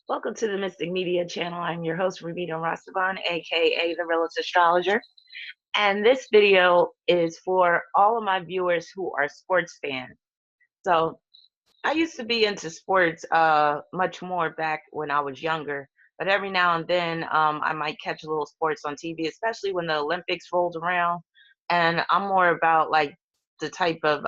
Welcome to the Mystic Media channel. I'm your host, Ramita Rastavan, aka the Realist Astrologer. And this video is for all of my viewers who are sports fans. So I used to be into sports much more back when I was younger, but every now and then I might catch a little sports on TV, especially when the Olympics rolls around. And I'm more about like the type of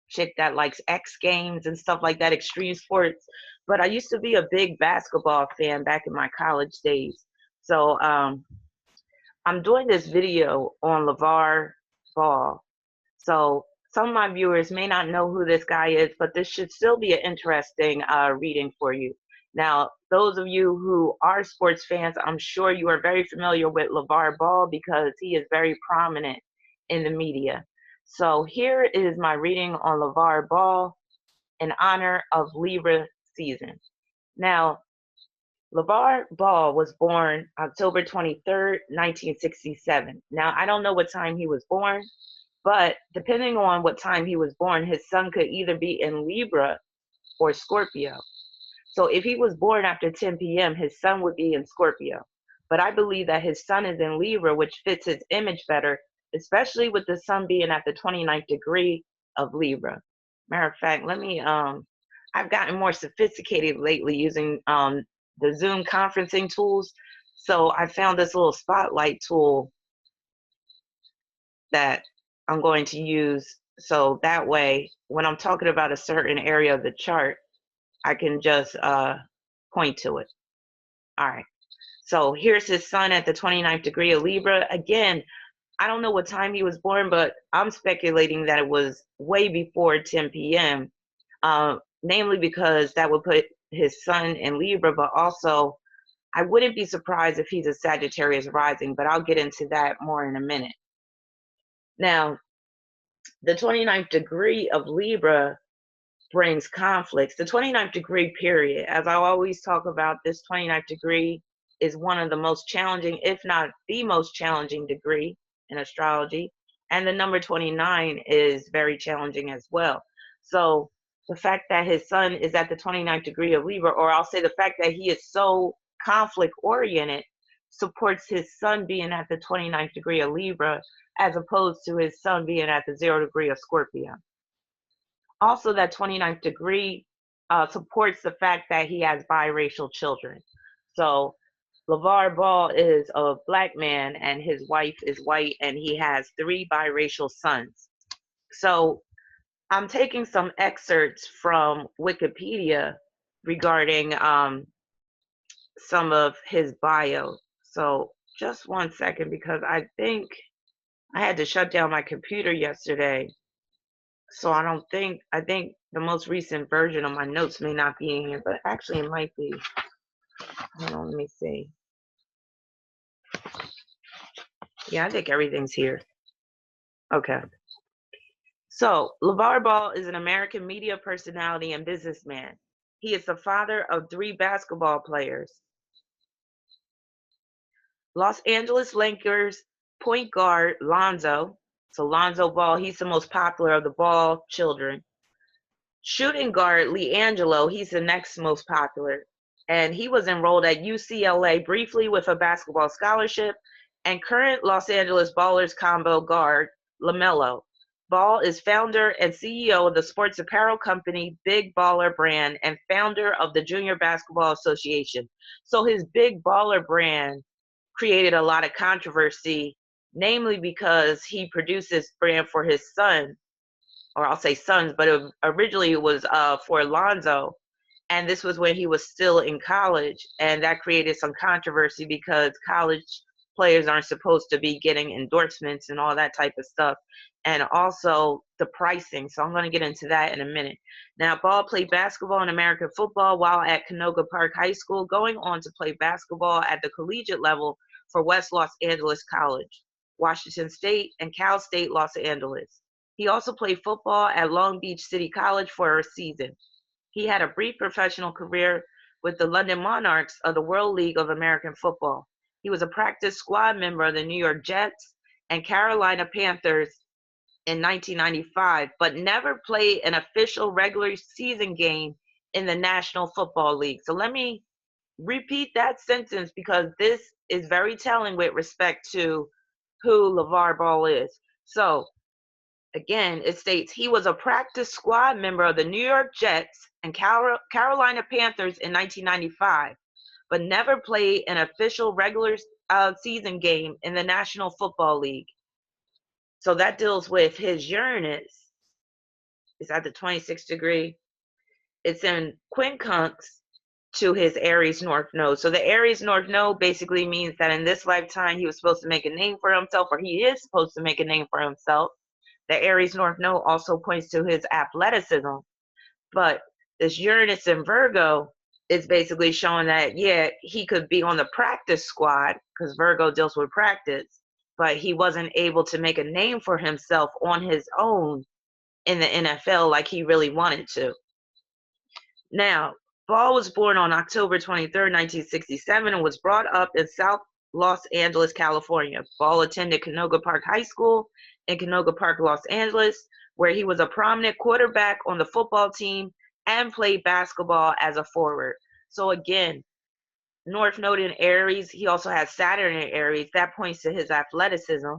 chick that likes X Games and stuff like that, extreme sports. But I used to be a big basketball fan back in my college days. So I'm doing this video on LaVar Ball. So some of my viewers may not know who this guy is, but this should still be an interesting reading for you. Now, those of you who are sports fans, I'm sure you are very familiar with LaVar Ball because he is very prominent in the media. So here is my reading on LaVar Ball in honor of Libra season. Now, LaVar Ball was born October 23rd, 1967. Now, I don't know what time he was born, but depending on what time he was born, his sun could either be in Libra or Scorpio. So if he was born after 10 p.m., his sun would be in Scorpio. But I believe that his sun is in Libra, which fits his image better, especially with the sun being at the 29th degree of Libra. Matter of fact, I've gotten more sophisticated lately using the Zoom conferencing tools. So I found this little spotlight tool that I'm going to use. So that way, when I'm talking about a certain area of the chart, I can just point to it. All right. So here's his sun at the 29th degree of Libra. Again, I don't know what time he was born, but I'm speculating that it was way before 10 p.m. Namely because that would put his sun in Libra, but also I wouldn't be surprised if he's a Sagittarius rising, but I'll get into that more in a minute. Now, the 29th degree of Libra brings conflicts. The 29th degree period, as I always talk about, this 29th degree is one of the most challenging, if not the most challenging degree in astrology. And the number 29 is very challenging as well. So the fact that his sun is at the 29th degree of Libra, or I'll say the fact that he is so conflict oriented, supports his sun being at the 29th degree of Libra, as opposed to his sun being at the 0 degree of Scorpio. Also, that 29th degree supports the fact that he has biracial children. So LaVar Ball is a black man and his wife is white, and he has 3 biracial sons. So I'm taking some excerpts from Wikipedia regarding some of his bio. So just one second, because I think I had to shut down my computer yesterday. So I think the most recent version of my notes may not be in here, but actually it might be. Hold on, let me see. Yeah, I think everything's here. Okay. So, LaVar Ball is an American media personality and businessman. He is the father of 3 basketball players. Los Angeles Lakers point guard Lonzo. So, Lonzo Ball, he's the most popular of the Ball children. Shooting guard LiAngelo, he's the next most popular. And he was enrolled at UCLA briefly with a basketball scholarship. And current Los Angeles Ballers combo guard LaMelo. Ball is founder and CEO of the sports apparel company Big Baller Brand and founder of the Junior Basketball Association. So his Big Baller Brand created a lot of controversy, namely because he produced this brand for his son, or I'll say sons, but originally it was for Lonzo. And this was when he was still in college. And that created some controversy because college players aren't supposed to be getting endorsements and all that type of stuff. And also the pricing. So I'm going to get into that in a minute. Now, Ball played basketball and American football while at Canoga Park High School, going on to play basketball at the collegiate level for West Los Angeles College, Washington State, and Cal State Los Angeles. He also played football at Long Beach City College for a season. He had a brief professional career with the London Monarchs of the World League of American Football. He was a practice squad member of the New York Jets and Carolina Panthers in 1995, but never played an official regular season game in the National Football League. So let me repeat that sentence because this is very telling with respect to who LaVar Ball is. So again, it states he was a practice squad member of the New York Jets and Carolina Panthers in 1995, but never played an official regular season game in the National Football League. So that deals with his Uranus. It's at the 26th degree. It's in quincunx to his Aries North Node. So the Aries North Node basically means that in this lifetime he was supposed to make a name for himself, or he is supposed to make a name for himself. The Aries North Node also points to his athleticism. But this Uranus in Virgo is basically showing that, yeah, he could be on the practice squad because Virgo deals with practice, but he wasn't able to make a name for himself on his own in the NFL like he really wanted to. Now, Ball was born on October 23rd, 1967, and was brought up in South Los Angeles, California. Ball attended Canoga Park High School in Canoga Park, Los Angeles, where he was a prominent quarterback on the football team and played basketball as a forward. So again, North Node in Aries, he also has Saturn in Aries. That points to his athleticism.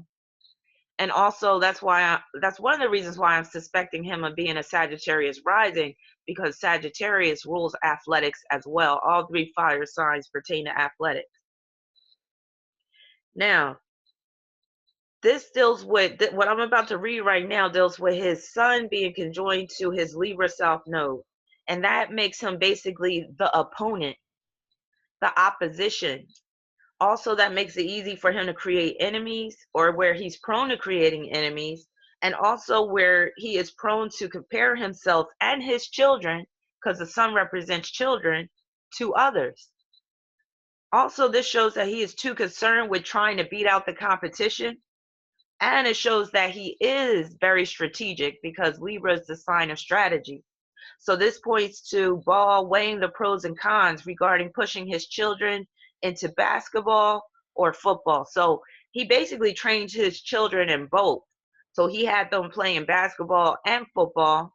And also that's one of the reasons why I'm suspecting him of being a Sagittarius rising, because Sagittarius rules athletics as well. All three fire signs pertain to athletics. Now, this deals with, what I'm about to read right now deals with his sun being conjoined to his Libra South Node. And that makes him basically the opponent, the opposition. Also, that makes it easy for him to create enemies, or where he's prone to creating enemies, and also where he is prone to compare himself and his children, because the sun represents children, to others. Also, this shows that he is too concerned with trying to beat out the competition, and it shows that he is very strategic because Libra is the sign of strategy. So this points to Ball weighing the pros and cons regarding pushing his children into basketball or football. So he basically trained his children in both. So he had them playing basketball and football,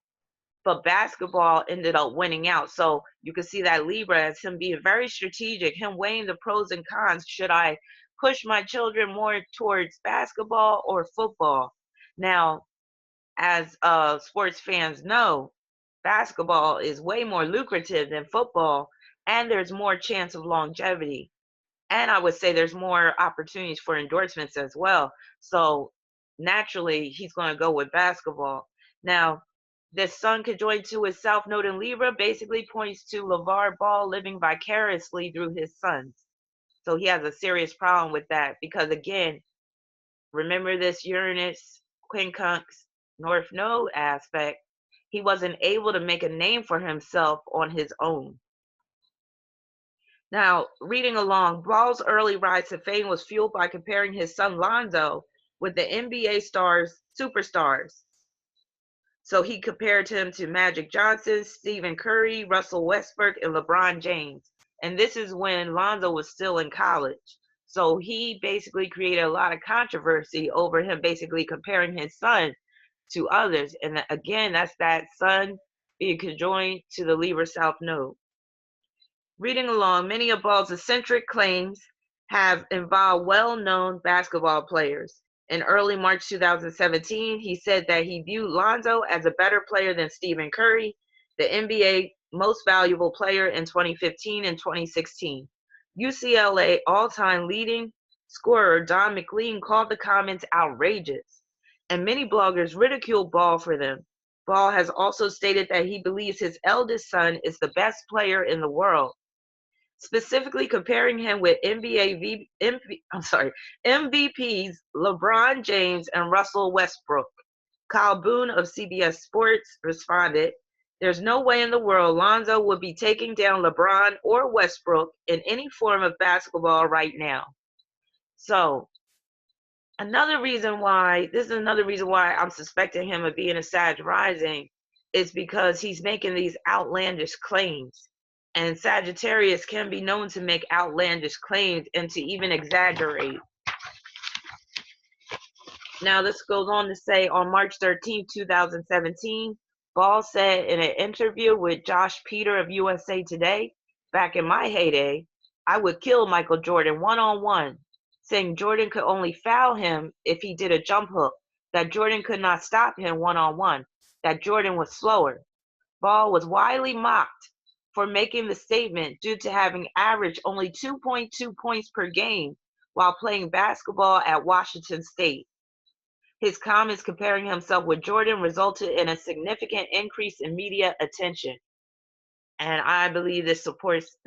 but basketball ended up winning out. So you can see that Libra as him being very strategic, him weighing the pros and cons. Should I push my children more towards basketball or football? Now, as sports fans know, basketball is way more lucrative than football, and there's more chance of longevity. And I would say there's more opportunities for endorsements as well. So naturally, he's going to go with basketball. Now, this sun conjoined to his South Node in Libra basically points to LaVar Ball living vicariously through his sons. So he has a serious problem with that because, again, remember this Uranus, quincunx, North Node aspect. He wasn't able to make a name for himself on his own. Now, reading along, Ball's early rise to fame was fueled by comparing his son Lonzo with the NBA superstars. So he compared him to Magic Johnson, Stephen Curry, Russell Westbrook, and LeBron James. And this is when Lonzo was still in college. So he basically created a lot of controversy over him basically comparing his son to others. And again, that's that sun being conjoined to the Libra South Node. Reading along, many of Ball's eccentric claims have involved well-known basketball players. In early March 2017, he said that he viewed Lonzo as a better player than Stephen Curry, the NBA most valuable player in 2015 and 2016. UCLA all-time leading scorer Don McLean called the comments outrageous, and many bloggers ridiculed Ball for them. Ball has also stated that he believes his eldest son is the best player in the world, specifically comparing him with MVPs LeBron James and Russell Westbrook. Kyle Boone of CBS Sports responded, "There's no way in the world Lonzo would be taking down LeBron or Westbrook in any form of basketball right now." So this is another reason why I'm suspecting him of being a Sag rising, is because he's making these outlandish claims. And Sagittarius can be known to make outlandish claims and to even exaggerate. Now, this goes on to say, on March 13, 2017, Ball said in an interview with Josh Peter of USA Today, "Back in my heyday, I would kill Michael Jordan one-on-one, saying Jordan could only foul him if he did a jump hook, that Jordan could not stop him one-on-one, that Jordan was slower. Ball was widely mocked for making the statement due to having averaged only 2.2 points per game while playing basketball at Washington State. His comments comparing himself with Jordan resulted in a significant increase in media attention. And I believe this supports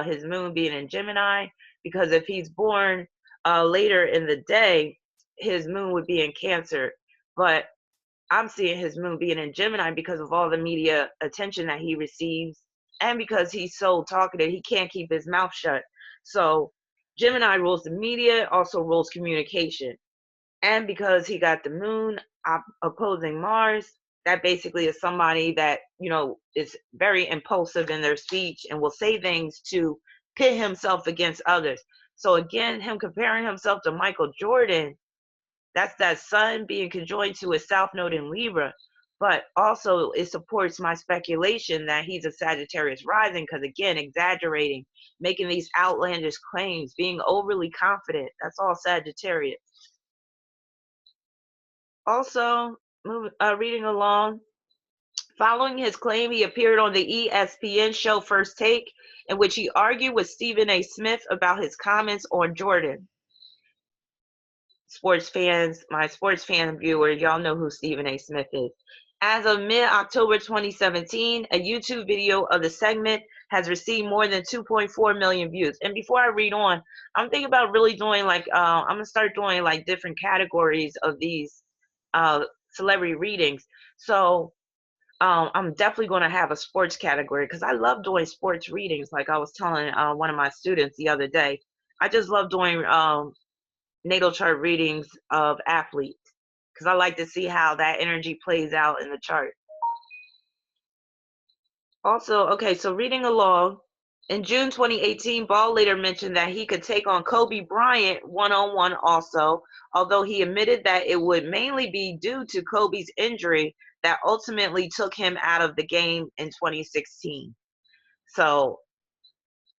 his moon being in Gemini, because if he's born later in the day, his moon would be in Cancer. But I'm seeing his moon being in Gemini because of all the media attention that he receives, and because he's so talkative, he can't keep his mouth shut. So Gemini rules the media, also rules communication. And because he got the moon opposing Mars, that basically is somebody that, is very impulsive in their speech and will say things to pit himself against others. So again, him comparing himself to Michael Jordan, that's that sun being conjoined to his south node in Libra. But also it supports my speculation that he's a Sagittarius rising, because again, exaggerating, making these outlandish claims, being overly confident, that's all Sagittarius. Also, reading along, following his claim, he appeared on the ESPN show First Take, in which he argued with Stephen A. Smith about his comments on Jordan. Sports fans, my sports fan viewers, y'all know who Stephen A. Smith is. As of mid-October 2017, a YouTube video of the segment has received more than 2.4 million views. And before I read on, I'm thinking about really doing I'm going to start doing different categories of these celebrity readings. So I'm definitely going to have a sports category, because I love doing sports readings. Like I was telling one of my students the other day, I just love doing natal chart readings of athletes, because I like to see how that energy plays out in the chart. Also, okay, so reading along, in June 2018, Ball later mentioned that he could take on Kobe Bryant one-on-one also, although he admitted that it would mainly be due to Kobe's injury that ultimately took him out of the game in 2016. So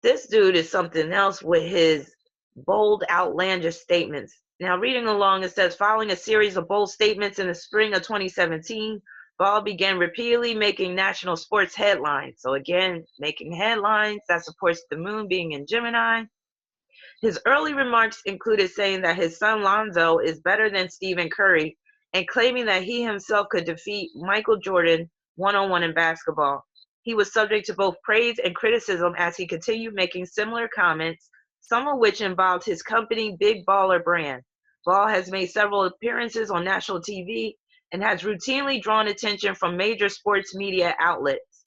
this dude is something else with his bold, outlandish statements. Now, reading along, it says, following a series of bold statements in the spring of 2017, Ball began repeatedly making national sports headlines. So again, making headlines, that supports the moon being in Gemini. His early remarks included saying that his son Lonzo is better than Stephen Curry, and claiming that he himself could defeat Michael Jordan one-on-one in basketball. He was subject to both praise and criticism as he continued making similar comments, some of which involved his company Big Baller brand. Ball has made several appearances on national TV and has routinely drawn attention from major sports media outlets.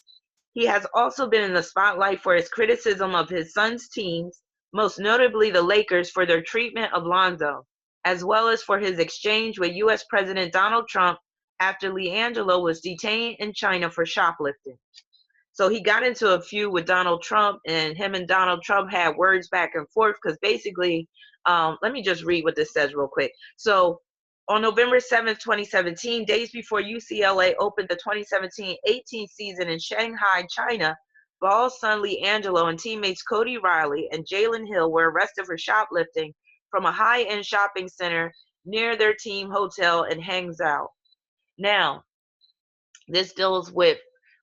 He has also been in the spotlight for his criticism of his son's teams, most notably the Lakers, for their treatment of Lonzo, as well as for his exchange with U.S. President Donald Trump after LiAngelo was detained in China for shoplifting. So he got into a feud with Donald Trump, and him and Donald Trump had words back and forth, because basically, let me just read what this says real quick. So on November 7th, 2017, days before UCLA opened the 2017-18 season in Shanghai, China, Ball's son LiAngelo and teammates Cody Riley and Jalen Hill were arrested for shoplifting from a high-end shopping center near their team hotel in Hangzhou. Now, this deals with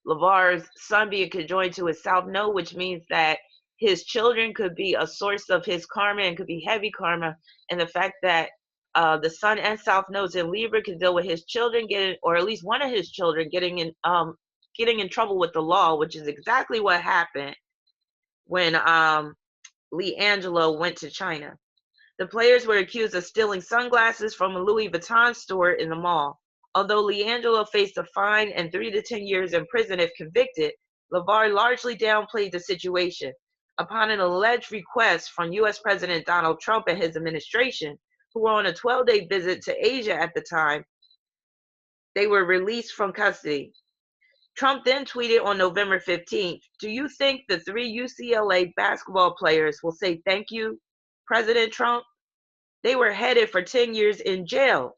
LaVar's sun being conjoined to his south node, which means that his children could be a source of his karma and could be heavy karma. And the fact that the sun and south nodes in Libra could deal with his children getting, or at least one of his children getting in trouble with the law, which is exactly what happened when LiAngelo went to China. The players were accused of stealing sunglasses from a Louis Vuitton store in the mall. Although LiAngelo faced a fine and 3 to 10 years in prison if convicted, LaVar largely downplayed the situation. Upon an alleged request from U.S. President Donald Trump and his administration, who were on a 12-day visit to Asia at the time, they were released from custody. Trump then tweeted on November 15th, "Do you think the 3 UCLA basketball players will say thank you, President Trump? They were headed for 10 years in jail!"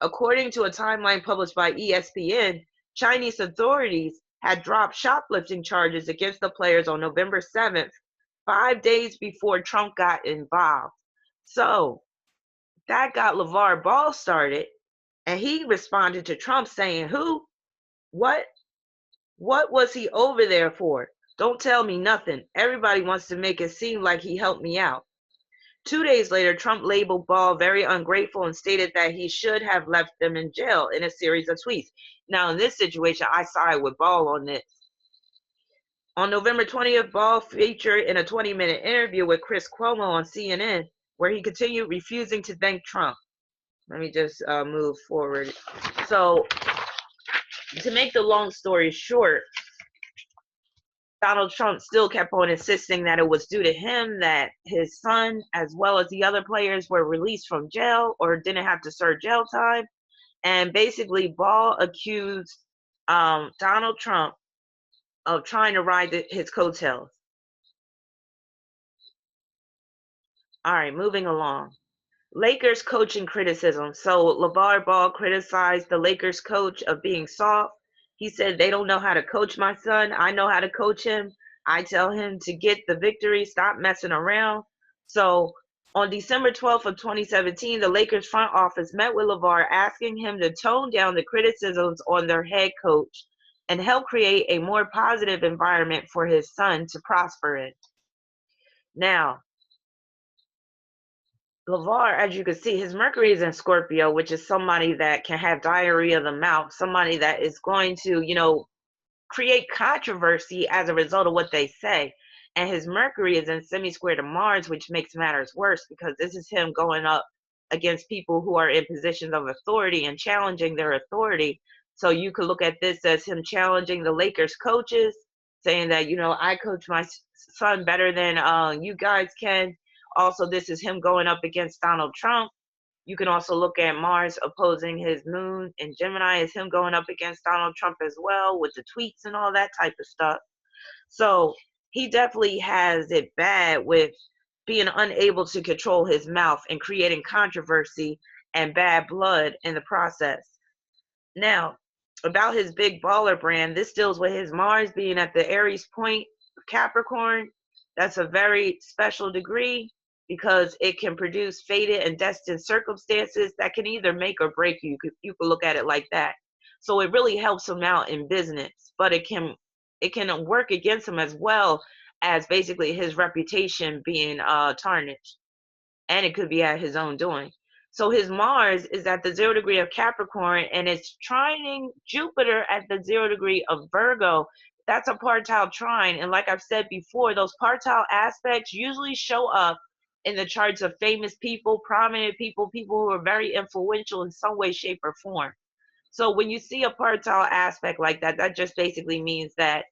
According to a timeline published by ESPN, Chinese authorities had dropped shoplifting charges against the players on November 7th, 5 days before Trump got involved. So that got LaVar Ball started, and he responded to Trump saying, who? What? What was he over there for? Don't tell me nothing. Everybody wants to make it seem like he helped me out. 2 days later, Trump labeled Ball very ungrateful and stated that he should have left them in jail in a series of tweets. Now, in this situation, I side with Ball on this. On November 20th, Ball featured in a 20-minute interview with Chris Cuomo on CNN, where he continued refusing to thank Trump. Let me just move forward. So, to make the long story short, Donald Trump still kept on insisting that it was due to him that his son, as well as the other players, were released from jail or didn't have to serve jail time. And basically, Ball accused Donald Trump of trying to ride his coattails. All right, moving along. Lakers coaching criticism. So LaVar Ball criticized the Lakers coach of being soft. He said, they don't know how to coach my son. I know how to coach him. I tell him to get the victory, stop messing around. So on December 12th of 2017, the Lakers front office met with LaVar, asking him to tone down the criticisms on their head coach and help create a more positive environment for his son to prosper in. Now, LaVar, as you can see, his Mercury is in Scorpio, which is somebody that can have diarrhea of the mouth, somebody that is going to, create controversy as a result of what they say. And his Mercury is in semi-square to Mars, which makes matters worse because this is him going up against people who are in positions of authority and challenging their authority. So you could look at this as him challenging the Lakers coaches, saying that, I coach my son better than you guys can. Also, this is him going up against Donald Trump. You can also look at Mars opposing his moon in Gemini as him going up against Donald Trump as well with the tweets and all that type of stuff. So he definitely has it bad with being unable to control his mouth and creating controversy and bad blood in the process. Now, about his big baller brand, this deals with his Mars being at the Aries point Capricorn. That's a very special degree because it can produce fated and destined circumstances that can either make or break you. You could look at it like that. So it really helps him out in business, but it can work against him as well as basically his reputation being tarnished, and it could be at his own doing. So his Mars is at the 0 degree of Capricorn, and it's trining Jupiter at the 0 degree of Virgo. That's a partile trine, and like I've said before, those partile aspects usually show up in the charts of famous people, prominent people, people who are very influential in some way, shape, or form. So when you see a partile aspect like that, that just basically means that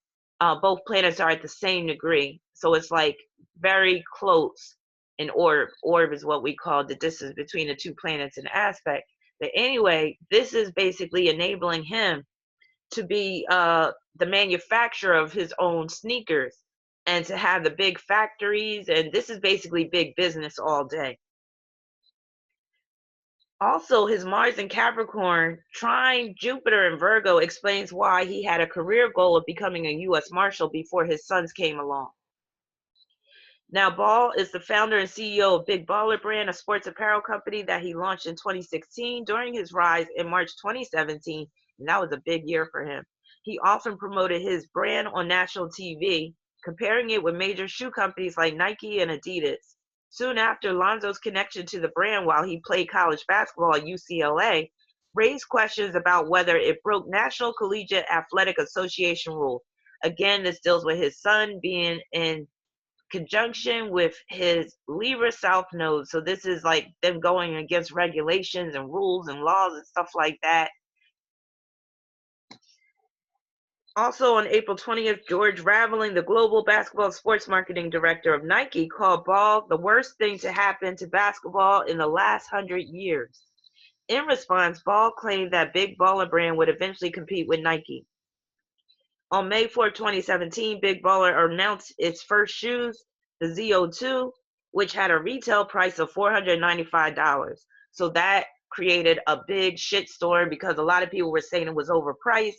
both planets are at the same degree. So it's like very close in orb. Orb is what we call the distance between the two planets in aspect. But anyway, this is basically enabling him to be the manufacturer of his own sneakers and to have the big factories. And this is basically big business all day. Also, his Mars in Capricorn trine Jupiter in Virgo explains why he had a career goal of becoming a U.S. Marshal before his sons came along. Now, Ball is the founder and CEO of Big Baller Brand, a sports apparel company that he launched in 2016 during his rise in March 2017, and that was a big year for him. He often promoted his brand on national TV, comparing it with major shoe companies like Nike and Adidas. Soon after, Lonzo's connection to the brand while he played college basketball at UCLA raised questions about whether it broke National Collegiate Athletic Association rules. Again, this deals with his son being in conjunction with his Libra South node. So this is like them going against regulations and rules and laws and stuff like that. Also on April 20th, George Raveling, the global basketball sports marketing director of Nike, called Ball the worst thing to happen to basketball in the last 100 years. In response, Ball claimed that Big Baller Brand would eventually compete with Nike. On May 4, 2017, Big Baller announced its first shoes, the ZO2, which had a retail price of $495. So that created a big shitstorm because a lot of people were saying it was overpriced.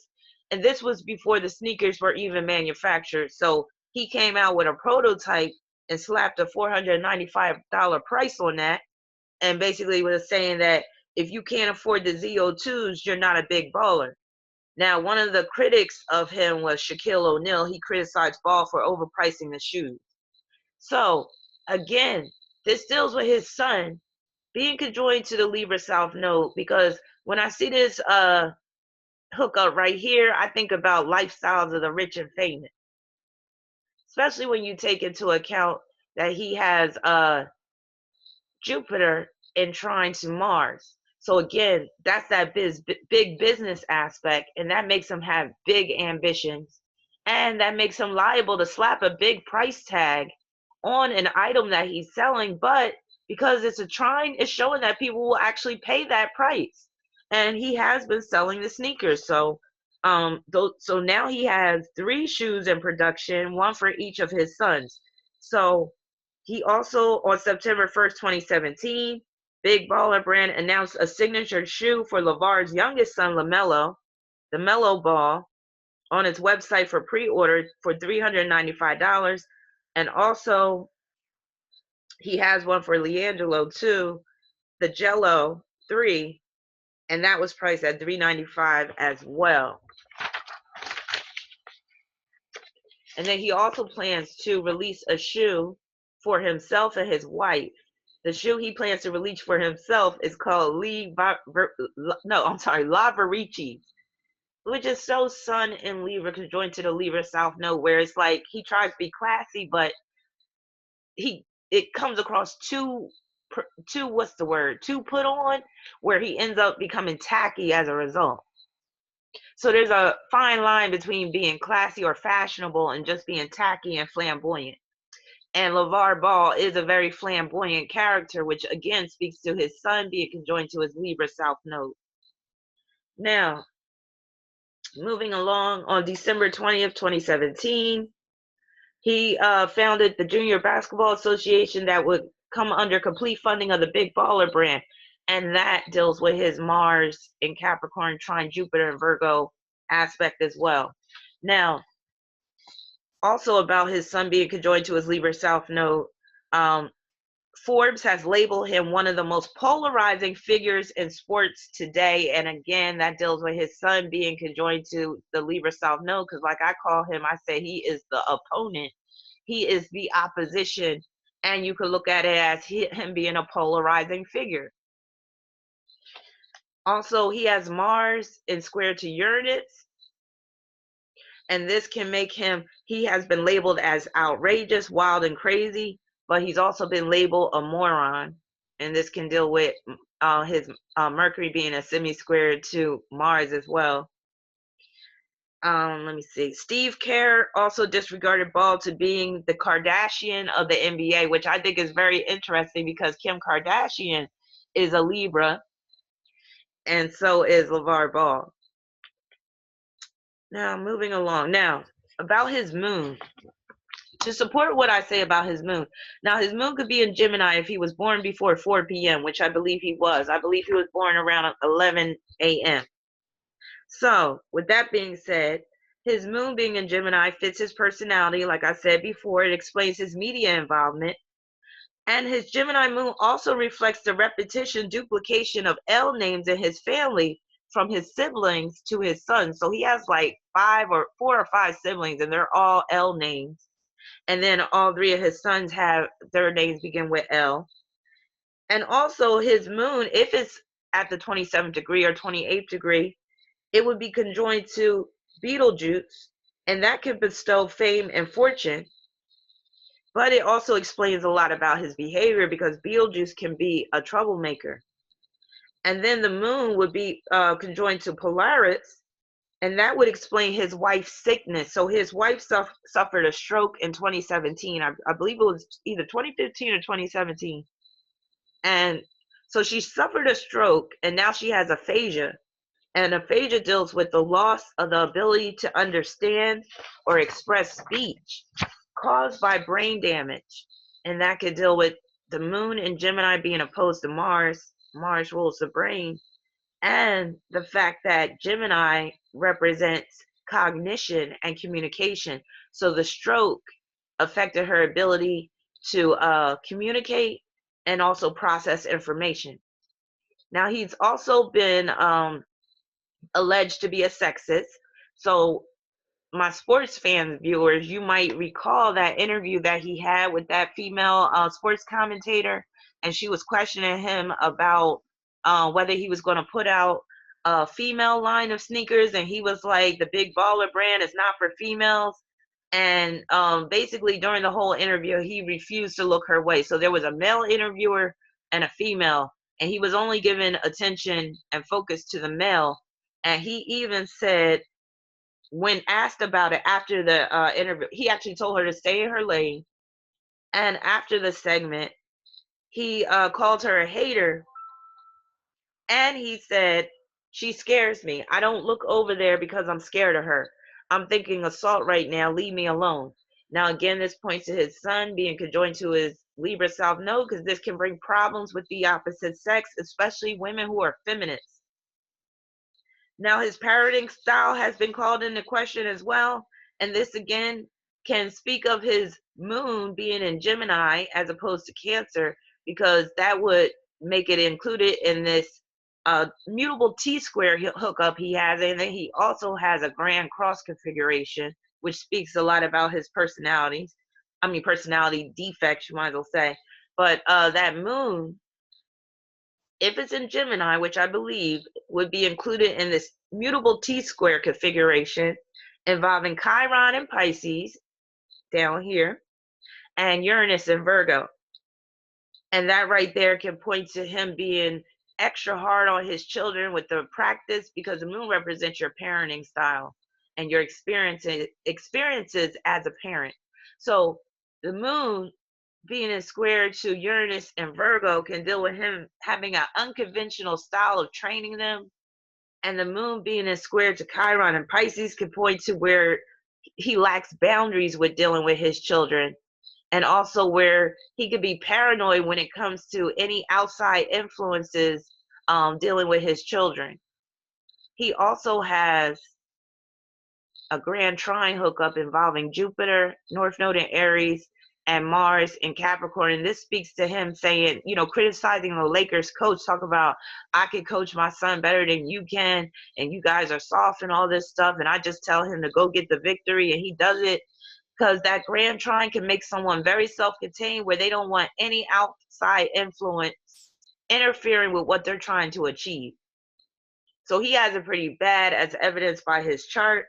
And this was before the sneakers were even manufactured. So he came out with a prototype and slapped a $495 price on that, and basically was saying that if you can't afford the ZO2s, you're not a big baller. Now, one of the critics of him was Shaquille O'Neal. He criticized Ball for overpricing the shoes. So, again, this deals with his son being conjoined to the Libra South Node, because when I see this hookup right here, I think about lifestyles of the rich and famous, especially when you take into account that he has Jupiter in trine to Mars. So again, that's that big business aspect, and that makes him have big ambitions, and that makes him liable to slap a big price tag on an item that he's selling. But because it's a trine, it's showing that people will actually pay that price, and he has been selling the sneakers. So so now he has 3 shoes in production, one for each of his sons. So he also, on September 1st, 2017, Big Baller Brand announced a signature shoe for LaVar's youngest son, LaMelo, the Melo Ball, on its website for pre-order for $395. And also, he has one for LiAngelo too, the Jello 3, and that was priced at $395 as well. And then he also plans to release a shoe for himself and his wife. The shoe he plans to release for himself is called LaVar, which is so Sun and Libra conjoined to the Libra South Node, where it's like he tries to be classy, but it comes across too put on, where he ends up becoming tacky as a result. So there's a fine line between being classy or fashionable and just being tacky and flamboyant. And LaVar Ball is a very flamboyant character, which again speaks to his son being conjoined to his Libra South Node. Now, moving along, on December 20th, 2017, he founded the Junior Basketball Association that would come under complete funding of the Big Baller Brand. And that deals with his Mars in Capricorn, trine Jupiter and Virgo aspect as well. Now, also about his son being conjoined to his Libra South Node, Forbes has labeled him one of the most polarizing figures in sports today. And again, that deals with his son being conjoined to the Libra South Node, because like I call him, I say he is the opponent. He is the opposition. And you could look at it as him being a polarizing figure. Also, he has Mars in square to Uranus. And this can make him, he has been labeled as outrageous, wild, and crazy, but he's also been labeled a moron. And this can deal with his Mercury being a semi-square to Mars as well. Let me see. Steve Kerr also disregarded Ball to being the Kardashian of the NBA, which I think is very interesting because Kim Kardashian is a Libra, and so is LaVar Ball. Now, moving along. Now, about his moon. To support what I say about his moon. Now, his moon could be in Gemini if he was born before 4 p.m., which I believe he was. I believe he was born around 11 a.m. So, with that being said, his moon being in Gemini fits his personality. Like I said before, it explains his media involvement. And his Gemini moon also reflects the repetition, duplication of L names in his family, from his siblings to his sons. So he has like 4 or 5 siblings, and they're all L names. And then all 3 of his sons have their names begin with L. And also his moon, if it's at the 27th degree or 28th degree, it would be conjoined to Betelgeuse, and that could bestow fame and fortune. But it also explains a lot about his behavior, because Betelgeuse can be a troublemaker. And then the moon would be conjoined to Polaris, and that would explain his wife's sickness. So his wife suffered a stroke in 2017. I believe it was either 2015 or 2017. And so she suffered a stroke, and now she has aphasia. And aphasia deals with the loss of the ability to understand or express speech caused by brain damage. And that could deal with the moon in Gemini being opposed to Mars. Mars rules the brain. And the fact that Gemini represents cognition and communication. So the stroke affected her ability to communicate and also process information. Now, he's also been alleged to be a sexist. So, my sports fan viewers, you might recall that interview that he had with that female sports commentator, and she was questioning him about whether he was going to put out a female line of sneakers, and he was like, the Big Baller brand is not for females. And basically, during the whole interview, he refused to look her way. So there was a male interviewer and a female, and he was only giving attention and focus to the male. And he even said, when asked about it after the interview, he actually told her to stay in her lane. And after the segment, he called her a hater, and he said, "She scares me. I don't look over there because I'm scared of her. I'm thinking assault right now. Leave me alone." Now, again, this points to his sun being conjoined to his Libra South Node, because this can bring problems with the opposite sex, especially women who are feminists. Now, his parenting style has been called into question as well. And this again can speak of his moon being in Gemini as opposed to Cancer, because that would make it included in this mutable T square hookup he has. And then he also has a grand cross configuration, which speaks a lot about his personalities. I mean, personality defects, you might as well say. But that moon, if it's in Gemini, which I believe would be included in this mutable T square configuration involving Chiron and Pisces down here, and Uranus and Virgo. And that right there can point to him being extra hard on his children with the practice, because the moon represents your parenting style and your experiences as a parent. So the moon being in square to Uranus and Virgo can deal with him having an unconventional style of training them. And the moon being in square to Chiron and Pisces can point to where he lacks boundaries with dealing with his children, and also where he could be paranoid when it comes to any outside influences dealing with his children. He also has a grand trine hookup involving Jupiter, North Node in Aries, and Mars in Capricorn. And this speaks to him saying, criticizing the Lakers coach, talk about, I can coach my son better than you can, and you guys are soft and all this stuff, and I just tell him to go get the victory, and he does it, because that grand trine can make someone very self-contained, where they don't want any outside influence interfering with what they're trying to achieve. So he has it pretty bad, as evidenced by his chart.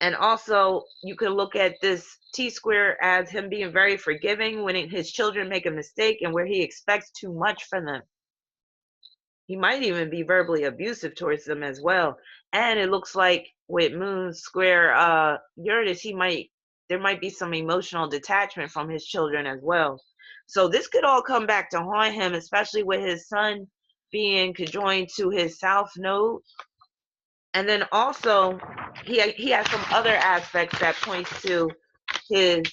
And also, you could look at this T square as him being very forgiving when his children make a mistake, and where he expects too much from them. He might even be verbally abusive towards them as well. And it looks like with Moon square Uranus, there might be some emotional detachment from his children as well. So this could all come back to haunt him, especially with his sun being conjoined to his South Node. And then also, he has some other aspects that points to his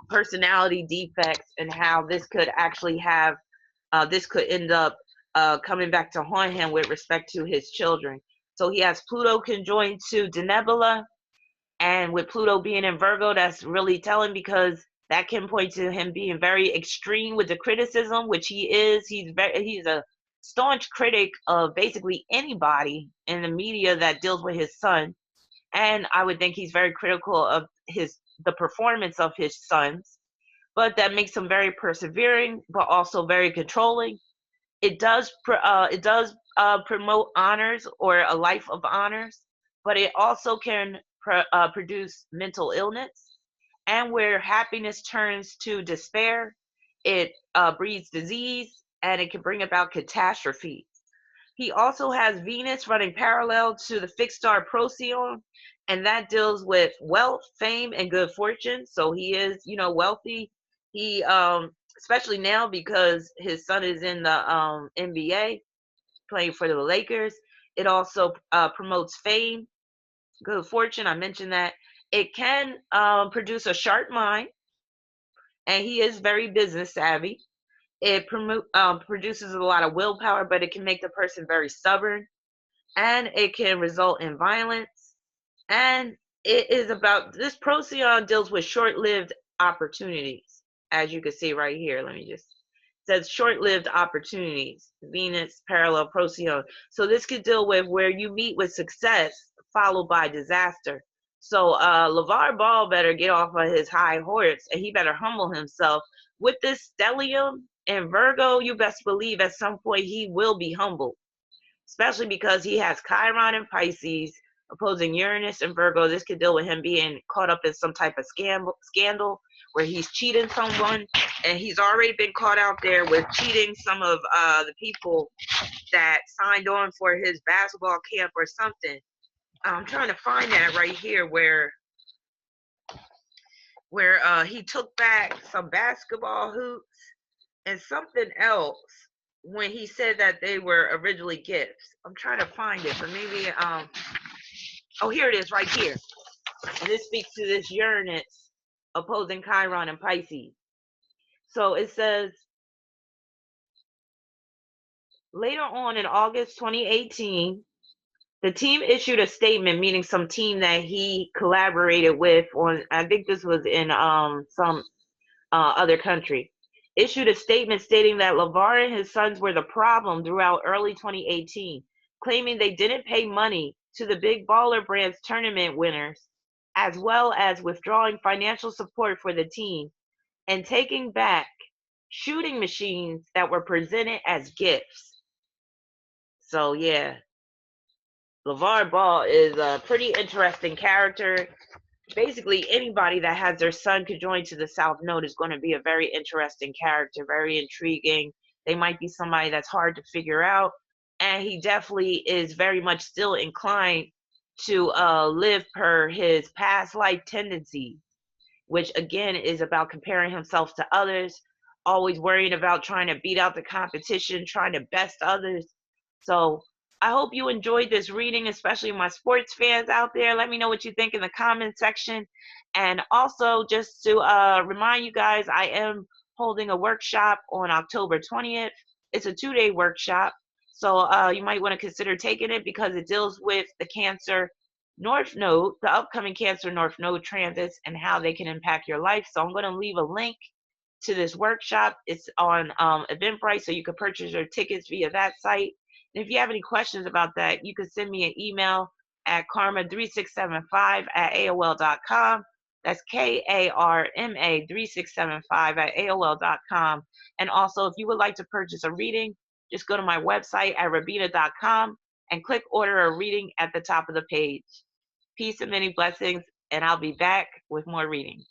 personality defects, and how this could actually have, this could end up coming back to haunt him with respect to his children. So he has Pluto conjoined to Denebula, and with Pluto being in Virgo, that's really telling, because that can point to him being very extreme with the criticism, which he is. He's a staunch critic of basically anybody in the media that deals with his son. And I would think he's very critical of the performance of his sons. But that makes him very persevering, but also very controlling. It does promote honors, or a life of honors, but it also can produce mental illness. And where happiness turns to despair, it breeds disease, and it can bring about catastrophe. He also has Venus running parallel to the fixed star Procyon, and that deals with wealth, fame, and good fortune. So he is, wealthy. He, especially now because his son is in the NBA, playing for the Lakers. It also promotes fame, good fortune. I mentioned that. It can produce a sharp mind, and he is very business savvy. It produces a lot of willpower, but it can make the person very stubborn, and it can result in violence. And it is about, this Procyon deals with short-lived opportunities. as you can see right here. Let me just, says short-lived opportunities, Venus parallel Procyon. So this could deal with where you meet with success followed by disaster. So LaVar Ball better get off of his high horse, and he better humble himself. With this stellium and Virgo, you best believe at some point he will be humbled, especially because he has Chiron and Pisces opposing Uranus and Virgo. This could deal with him being caught up in some type of scandal where he's cheating someone, and he's already been caught out there with cheating some of the people that signed on for his basketball camp or something. I'm trying to find that right here where he took back some basketball hoops and something else when he said that they were originally gifts. I'm trying to find it, but maybe oh, here it is right here. And this speaks to this Uranus opposing Chiron and Pisces. So it says, later on in August 2018, the team issued a statement, meaning some team that he collaborated with on, I think this was in some other country, issued a statement stating that LaVar and his sons were the problem throughout early 2018, claiming they didn't pay money to the Big Baller Brands tournament winners, as well as withdrawing financial support for the team and taking back shooting machines that were presented as gifts. So yeah, LaVar Ball is a pretty interesting character. Basically, anybody that has their sun conjoined to the South Node is going to be a very interesting character, very intriguing. They might be somebody that's hard to figure out, and he definitely is very much still inclined to live per his past life tendencies, which again is about comparing himself to others, always worrying about trying to beat out the competition, trying to best others. So I hope you enjoyed this reading, especially my sports fans out there. Let me know what you think in the comment section. And also, just to remind you guys, I am holding a workshop on October 20th. It's a 2-day workshop. So you might want to consider taking it because it deals with the Cancer North Node, the upcoming Cancer North Node transits, and how they can impact your life. So I'm going to leave a link to this workshop. It's on Eventbrite, so you can purchase your tickets via that site. And if you have any questions about that, you can send me an email at karma3675@aol.com. That's KARMA3675@aol.com. And also, if you would like to purchase a reading, just go to my website at rabina.com and click order a reading at the top of the page. Peace and many blessings, and I'll be back with more readings.